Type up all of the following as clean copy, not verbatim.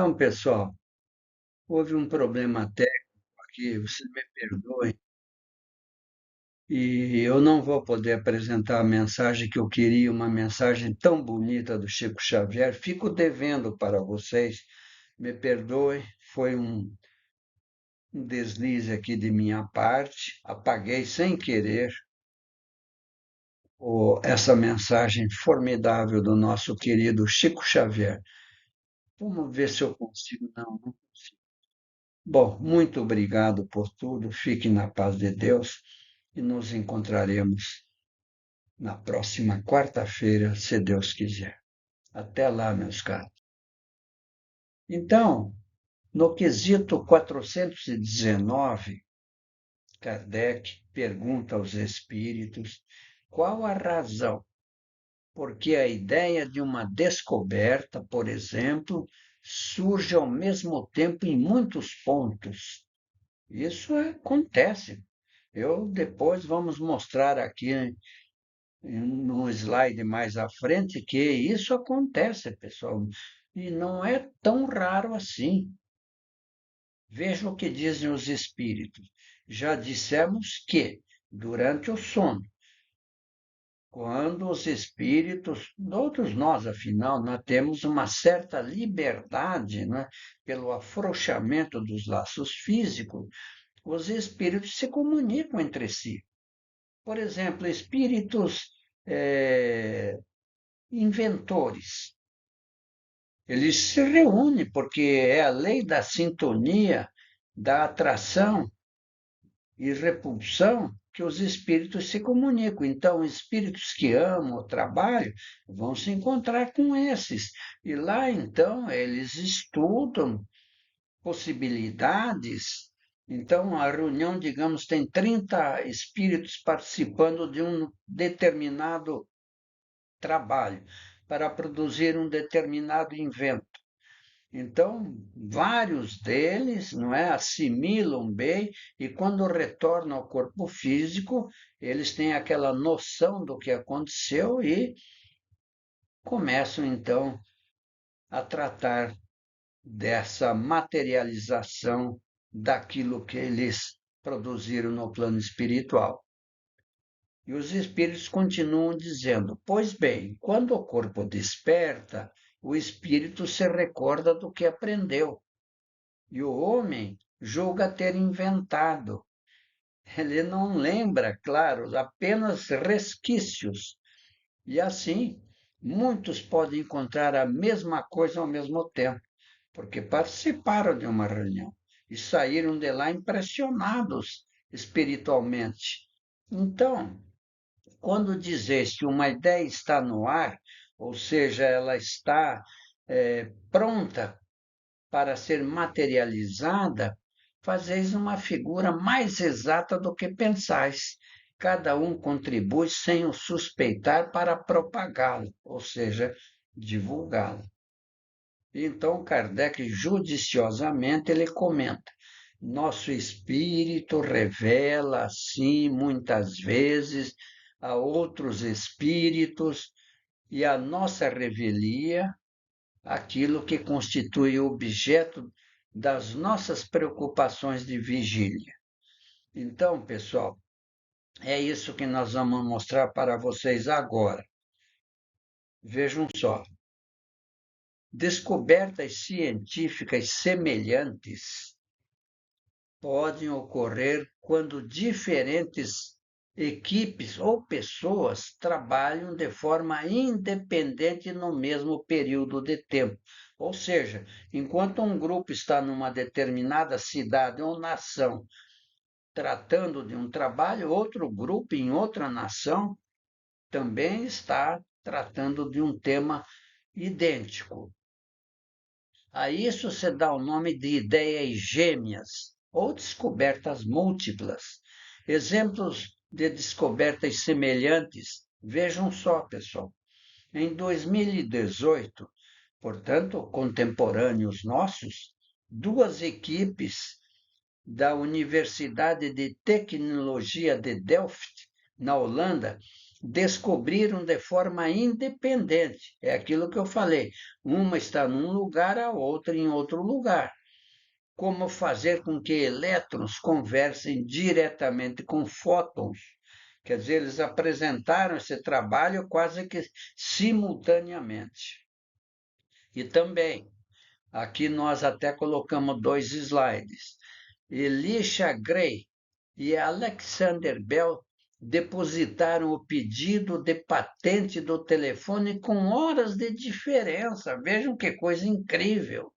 Então, pessoal, houve um problema técnico aqui, vocês me perdoem, e eu não vou poder apresentar a mensagem que eu queria, uma mensagem tão bonita do Chico Xavier. Fico devendo para vocês, me perdoem, foi um deslize aqui de minha parte, apaguei sem querer essa mensagem formidável do nosso querido Chico Xavier. Vamos ver se eu consigo. Não, não consigo. Bom, muito obrigado por tudo. Fique na paz de Deus e nos encontraremos na próxima quarta-feira, se Deus quiser. Até lá, meus caros. Então, no quesito 419, Kardec pergunta aos espíritos qual a razão porque a ideia de uma descoberta, por exemplo, surge ao mesmo tempo em muitos pontos. Isso acontece. Eu depois vamos mostrar aqui no slide mais à frente que isso acontece, pessoal, e não é tão raro assim. Veja o que dizem os espíritos. Já dissemos que, durante o sono, quando os espíritos, todos nós, afinal, nós temos uma certa liberdade, né, pelo afrouxamento dos laços físicos, os espíritos se comunicam entre si. Por exemplo, espíritos inventores. Eles se reúnem porque é a lei da sintonia, da atração e repulsão que os espíritos se comunicam. Então, espíritos que amam o trabalho vão se encontrar com esses. E lá, então, eles estudam possibilidades. Então, a reunião, digamos, tem 30 espíritos participando de um determinado trabalho para produzir um determinado invento. Então, vários deles, não é, assimilam bem e quando retornam ao corpo físico, eles têm aquela noção do que aconteceu e começam então a tratar dessa materialização daquilo que eles produziram no plano espiritual. E os espíritos continuam dizendo: pois bem, quando o corpo desperta, o espírito se recorda do que aprendeu. E o homem julga ter inventado. Ele não lembra, claro, apenas resquícios. E assim, muitos podem encontrar a mesma coisa ao mesmo tempo, porque participaram de uma reunião e saíram de lá impressionados espiritualmente. Então, quando dizes que uma ideia está no ar, ou seja, ela está pronta para ser materializada, fazeis uma figura mais exata do que pensais. Cada um contribui sem o suspeitar para propagá-la, ou seja, divulgá-la. Então, Kardec, judiciosamente, ele comenta: nosso espírito revela, assim, muitas vezes, a outros espíritos, e a nossa revelia aquilo que constitui o objeto das nossas preocupações de vigília. Então, pessoal, é isso que nós vamos mostrar para vocês agora. Vejam só. Descobertas científicas semelhantes podem ocorrer quando diferentes equipes ou pessoas trabalham de forma independente no mesmo período de tempo. Ou seja, enquanto um grupo está numa determinada cidade ou nação tratando de um trabalho, outro grupo em outra nação também está tratando de um tema idêntico. A isso se dá o nome de ideias gêmeas ou descobertas múltiplas. Exemplos de descobertas semelhantes, vejam só, pessoal. Em 2018, portanto, contemporâneos nossos, duas equipes da Universidade de Tecnologia de Delft, na Holanda, descobriram de forma independente. É aquilo que eu falei. Uma está num lugar, a outra em outro lugar. Como fazer com que elétrons conversem diretamente com fótons. Quer dizer, eles apresentaram esse trabalho quase que simultaneamente. E também, aqui nós até colocamos 2 slides. Elisha Gray e Alexander Bell depositaram o pedido de patente do telefone com horas de diferença. Vejam que coisa incrível.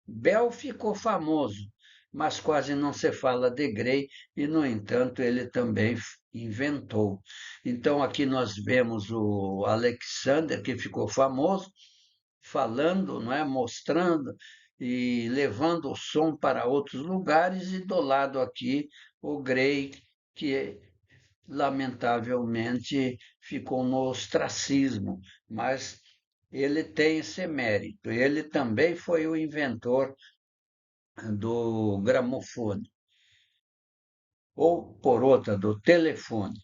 Bell ficou famoso, mas quase não se fala de Gray e, no entanto, ele também inventou. Então, aqui nós vemos o Alexander, que ficou famoso, falando, não é, mostrando e levando o som para outros lugares, e do lado aqui o Gray, que lamentavelmente ficou no ostracismo, mas ele tem esse mérito. Ele também foi o inventor do gramofone, ou por outra, do telefone,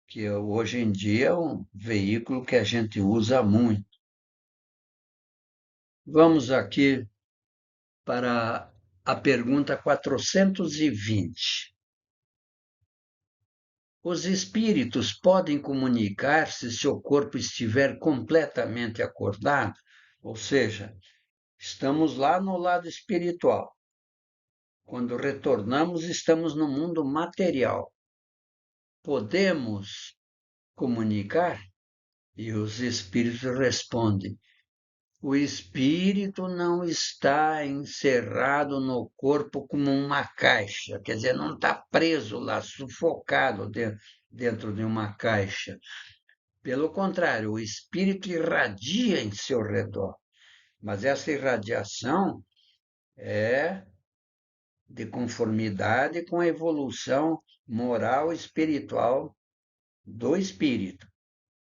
que hoje em dia é um veículo que a gente usa muito. Vamos aqui para a pergunta 420. Os espíritos podem comunicar-se se o corpo estiver completamente acordado? Ou seja, estamos lá no lado espiritual. Quando retornamos, estamos no mundo material. Podemos comunicar? E os espíritos respondem: o espírito não está encerrado no corpo como uma caixa, quer dizer, não está preso lá, sufocado dentro de uma caixa. Pelo contrário, o espírito irradia em seu redor, mas essa irradiação é de conformidade com a evolução moral e espiritual do espírito.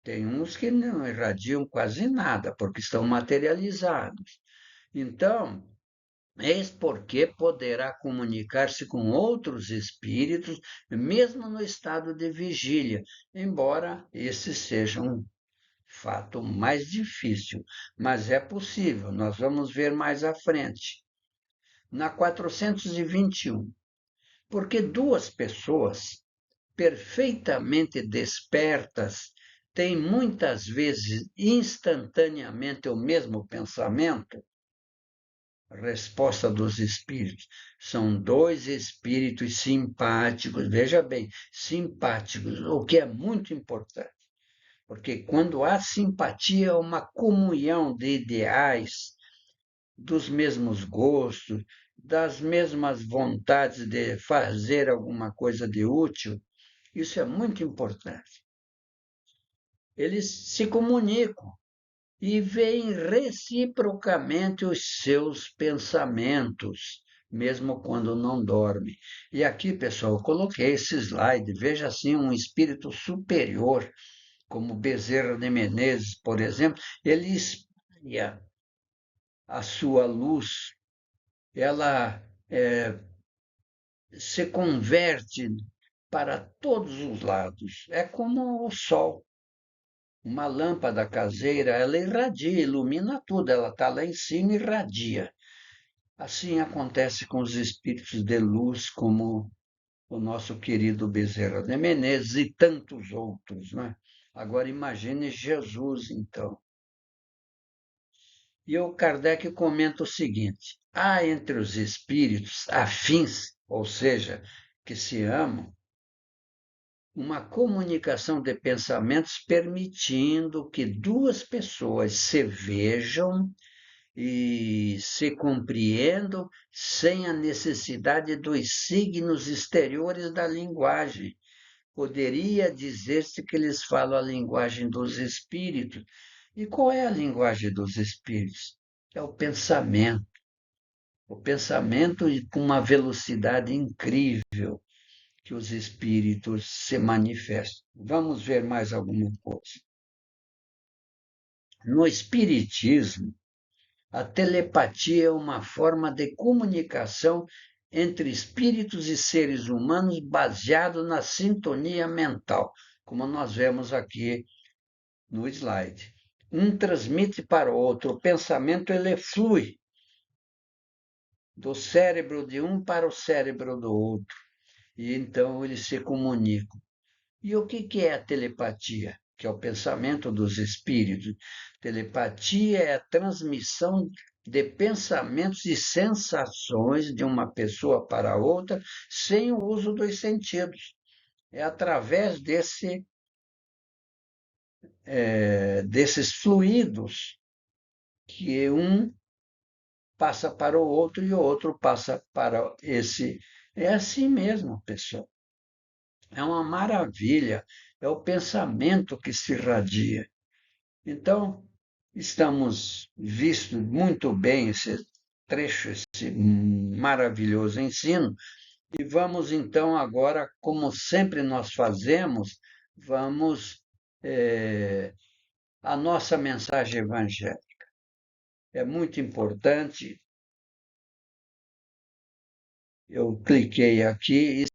Tem uns que não irradiam quase nada, porque estão materializados. Então, eis porque poderá comunicar-se com outros espíritos, mesmo no estado de vigília, embora esse seja um fato mais difícil, mas é possível, nós vamos ver mais à frente. Na 421, porque duas pessoas perfeitamente despertas têm muitas vezes instantaneamente o mesmo pensamento? Resposta dos espíritos. São dois espíritos simpáticos, veja bem, simpáticos, o que é muito importante. Porque quando há simpatia, uma comunhão de ideais, dos mesmos gostos, das mesmas vontades de fazer alguma coisa de útil, isso é muito importante. Eles se comunicam e veem reciprocamente os seus pensamentos, mesmo quando não dormem. E aqui, pessoal, eu coloquei esse slide. Veja assim, um espírito superior, como Bezerra de Menezes, por exemplo, ele espalha a sua luz, ela se converte para todos os lados. É como o sol. Uma lâmpada caseira, ela irradia, ilumina tudo, ela está lá em cima e irradia. Assim acontece com os espíritos de luz, como o nosso querido Bezerra de Menezes e tantos outros, né? Agora imagine Jesus, então. E o Kardec comenta o seguinte: há entre os espíritos afins, ou seja, que se amam, uma comunicação de pensamentos permitindo que duas pessoas se vejam e se compreendam sem a necessidade dos signos exteriores da linguagem. Poderia dizer-se que eles falam a linguagem dos espíritos. E qual é a linguagem dos espíritos? É o pensamento. O pensamento com uma velocidade incrível que os espíritos se manifestam. Vamos ver mais alguma coisa. No espiritismo, a telepatia é uma forma de comunicação entre espíritos e seres humanos baseado na sintonia mental. como nós vemos aqui no slide. Um transmite para o outro. O pensamento ele flui do cérebro de um para o cérebro do outro. E então eles se comunicam. E o que é a telepatia? Que é o pensamento dos espíritos. Telepatia é a transmissão de pensamentos e sensações de uma pessoa para outra sem o uso dos sentidos. É através desses fluidos que um passa para o outro e o outro passa para esse. É assim mesmo, pessoal. É uma maravilha. É o pensamento que se irradia. Então, estamos visto muito bem esse trecho, esse maravilhoso ensino, e vamos então agora, como sempre nós fazemos, vamos a nossa mensagem evangélica. É muito importante. Eu cliquei aqui